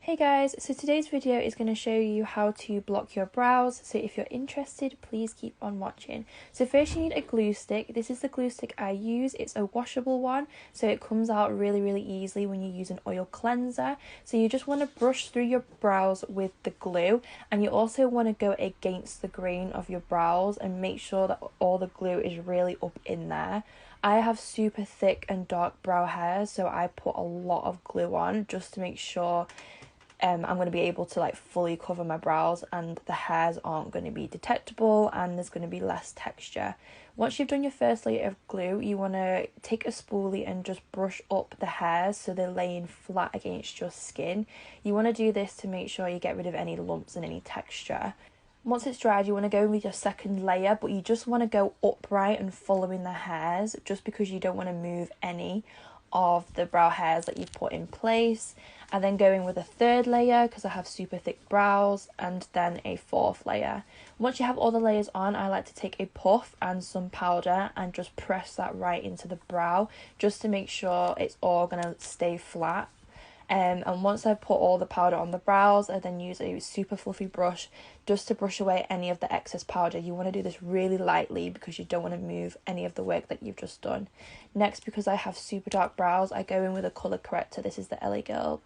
Hey guys, so today's video is going to show you how to block your brows, so if you're interested please keep on watching. So first you need a glue stick. This is the glue stick I use. It's a washable one, so it comes out really easily when you use an oil cleanser. So you just want to brush through your brows with the glue, and you also want to go against the grain of your brows and make sure that all the glue is really up in there. I have super thick and dark brow hairs, so I put a lot of glue on just to make sure I'm going to be able to fully cover my brows and the hairs aren't going to be detectable and there's going to be less texture. Once you've done your first layer of glue, you want to take a spoolie and just brush up the hairs so they're laying flat against your skin. You want to do this to make sure you get rid of any lumps and any texture. Once it's dried, you want to go with your second layer, but you just want to go upright and following the hairs just because you don't want to move any of the brow hairs that you've put in place. And then going with a third layer because I have super thick brows, and then a fourth layer. Once you have all the layers on, I like to take a puff and some powder and just press that right into the brow just to make sure it's all going to stay flat. And once I've put all the powder on the brows, I then use a super fluffy brush just to brush away any of the excess powder. You want to do this really lightly because you don't want to move any of the work that you've just done. Next, because I have super dark brows, I go in with a colour corrector. This is the LA Girl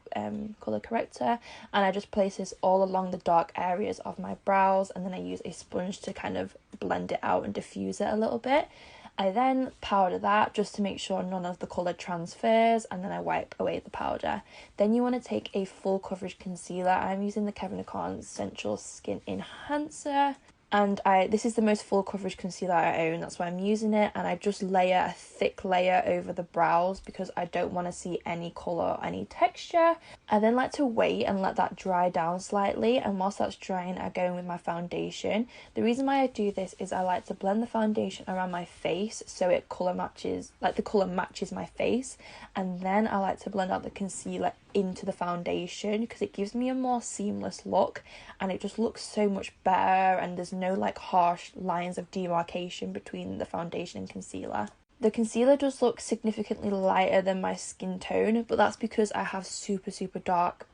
colour corrector, and I just place this all along the dark areas of my brows, and then I use a sponge to kind of blend it out and diffuse it a little bit. I then powder that just to make sure none of the colour transfers, and then I wipe away the powder. Then you want to take a full coverage concealer. I'm using the Kevyn Aucoin Sensual Skin Enhancer, and this is the most full coverage concealer I own, that's why I'm using it. And I just layer a thick layer over the brows because I don't want to see any colour or any texture. I then like to wait and let that dry down slightly, and whilst that's drying I go in with my foundation. The reason why I do this is I like to blend the foundation around my face so it colour matches, the colour matches my face, and then I like to blend out the concealer into the foundation because it gives me a more seamless look and it just looks so much better, and there's no harsh lines of demarcation between the foundation and concealer. The concealer does look significantly lighter than my skin tone, but that's because I have super dark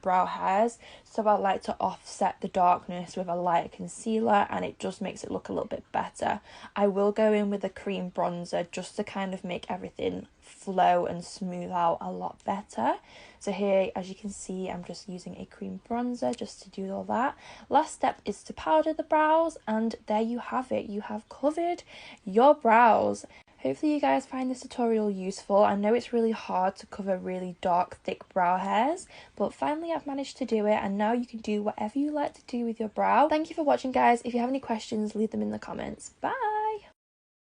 brow hairs, so I like to offset the darkness with a lighter concealer and it just makes it look a little bit better. I will go in with a cream bronzer just to kind of make everything flow and smooth out a lot better. So here, as you can see, I'm just using a cream bronzer just to do all that. Last step is to powder the brows, and there you have it. You have covered your brows. Hopefully you guys find this tutorial useful. I know it's really hard to cover really dark, thick brow hairs, but finally I've managed to do it, and now you can do whatever you like to do with your brow. Thank you for watching, guys. If you have any questions, leave them in the comments. Bye!